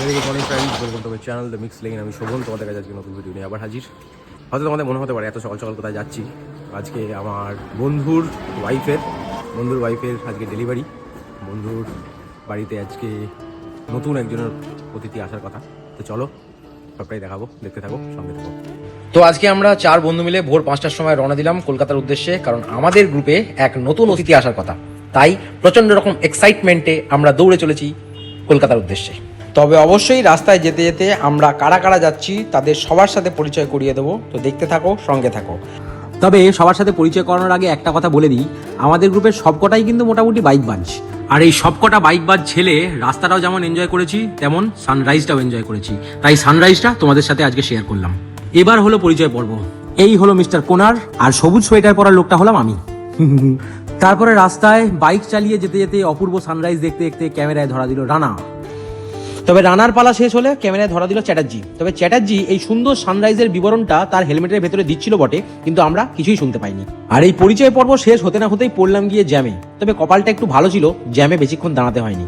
Good morning friends, welcome to my channel the Mix লেগিন। আমি শোভন, তোমাদের কাছে আজকে নতুন ভিডিও নিয়ে আবার হাজির। হয়তো তোমাদের মনে হতে পারে এত সকাল সকাল কোথায় যাচ্ছি। আজকে আমার বন্ধুর ওয়াইফের আজকে ডেলিভারি। বন্ধুর বাড়িতে আজকে নতুন একজনের অতিথি আসার কথা। তো চলো সবটাই দেখাবো, দেখতে থাকো, সঙ্গে থাকো। তো আজকে আমরা 4 বন্ধু মিলে ভোর 5টার সময় রওনা দিলাম কলকাতার উদ্দেশ্যে, কারণ আমাদের গ্রুপে এক নতুন অতিথি আসার কথা। তাই প্রচণ্ড রকম এক্সাইটমেন্টে আমরা দৌড়ে চলেছি কলকাতার উদ্দেশ্যে। তবে অবশ্যই রাস্তায় যেতে যেতে আমরা কারা কারা যাচ্ছি তাদের সবার সাথে পরিচয় করিয়ে দেবো। তো দেখতে থাকো, সঙ্গে থাকো। তবে সবার সাথে পরিচয় করানোর আগে একটা কথা বলে দিই, আমাদের গ্রুপের সবকটাই কিন্তু মোটামুটি বাইকবাজ। আর এই সবকটা বাইকবাজ ছেলে রাস্তাটাও যেমন এনজয় করেছি, তেমন সানরাইজটাও এনজয় করেছি। তাই সানরাইজটা তোমাদের সাথে আজকে শেয়ার করলাম। এবার হলো পরিচয় পর্ব। এই হলো মিস্টার কোনার, আর সবুজ সোয়েটার পরার লোকটা হলাম আমি। তারপরে রাস্তায় বাইক চালিয়ে যেতে যেতে অপূর্ব সানরাইজ দেখতে দেখতে ক্যামেরায় ধরা দিল রানা। তবে রানার পালা শেষ হলে ক্যামেরায় ধরা দিল চ্যাটার্জি। তবে চ্যাটার্জি এই সুন্দর সানরাইজের বিবরণটা তার হেলমেটের ভেতরে দিচ্ছিল বটে, কিন্তু আমরা কিছুই শুনতে পাইনি। আর এই পরিচয় পর্ব শেষ হতে না হতেই পড়লাম গিয়ে জ্যামে। তবে কপালটা একটু ভালো ছিল, জ্যামে বেশিক্ষণ দাঁড়াতে হয়নি।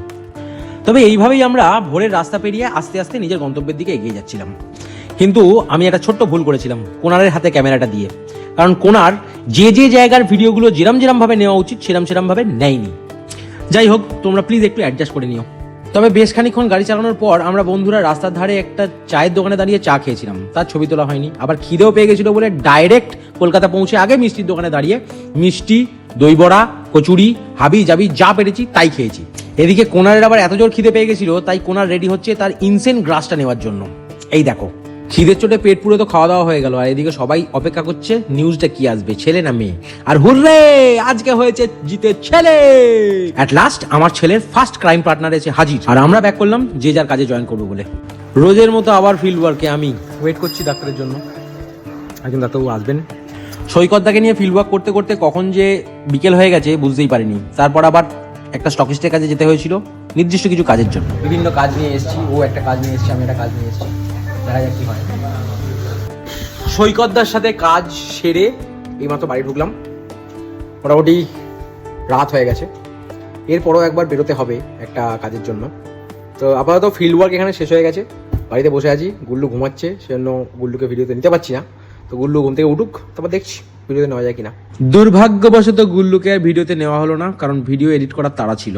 তবে এইভাবেই আমরা ভোরের রাস্তা পেরিয়ে আস্তে আস্তে নিজের গন্তব্যের দিকে এগিয়ে যাচ্ছিলাম। কিন্তু আমি একটা ছোট্ট ভুল করেছিলাম কোনারের হাতে ক্যামেরাটা দিয়ে। কারণ কোনার যে যে জায়গার ভিডিওগুলো যেরম ভাবে নেওয়া উচিত সেরম ভাবে নেয়নি। যাই হোক, তোমরা প্লিজ একটু অ্যাডজাস্ট করে নিও। তবে বেশ খানিকক্ষণ গাড়ি চালানোর পর আমরা বন্ধুরা রাস্তার ধারে একটা চায়ের দোকানে দাঁড়িয়ে চা খেয়েছিলাম। তার ছবি তোলা হয়নি। আবার খিদেও পেয়ে গেছিল বলে ডাইরেক্ট কলকাতা পৌঁছে আগে মিষ্টির দোকানে দাঁড়িয়ে মিষ্টি, দই বড়া, কচুরি, হাবি জাবি যা পেরেছি তাই খেয়েছি। এদিকে কোনারের আবার এত জোর খিদে পেয়ে গেছিল, তাই কোনার রেডি হচ্ছে তার ইনসেন গ্রাসটা নেওয়ার জন্য। এই দেখো, খিদের চোটে পেট পুরো তো খাওয়া দাওয়া হয়ে গেল। আর এদিকে সবাই অপেক্ষা করছে নিউজটা কি আসবে, ছেলে না মেয়ে। আর হুররে, আজকে হয়েছে জিতে ছেলে। অ্যাট লাস্ট আমার ছেলের ফার্স্ট ক্রাইম পার্টনার এসে হাজির। আর আমরা ব্যাক করলাম যে যার কাজে জয়েন করবো বলে। রোজের মতো আবার ফিল্ড ওয়ার্কে আমি ওয়েট করছি ডাক্তারের জন্য। একজন ডাক্তারবাবু আসবেন। সৈকতদাকে নিয়ে ফিল্ড ওয়ার্ক করতে করতে কখন যে বিকেল হয়ে গেছে বুঝতেই পারিনি। তারপর আবার একটা স্টকিস্টের কাছে যেতে হয়েছিল নির্দিষ্ট কিছু কাজের জন্য। বিভিন্ন কাজ নিয়ে এসেছি, ও একটা কাজ নিয়ে এসেছি, আমি একটা কাজ নিয়ে এসেছি। দেখা যাক কি হয়। সৈকতদার সাথে কাজ সেরে এইমাত্র বাড়ি ঢুকলাম। মোটামুটি রাত হয়ে গেছে। এরপরও একবার বেরোতে হবে একটা কাজের জন্য। তো আপাতত ফিল্ড ওয়ার্ক এখানে শেষ হয়ে গেছে। বাড়িতে বসে আছি, গুল্লু ঘুমাচ্ছে, সেজন্য গুল্লুকে ভিডিওতে নিতে পারছি না। তো গুল্লু ঘুম থেকে উঠুক, তারপর দেখছি ভিডিওতে নেওয়া যায় কিনা। দুর্ভাগ্যবশত গুল্লুকে আর ভিডিওতে নেওয়া হলো না, কারণ ভিডিও এডিট করার তাড়া ছিল।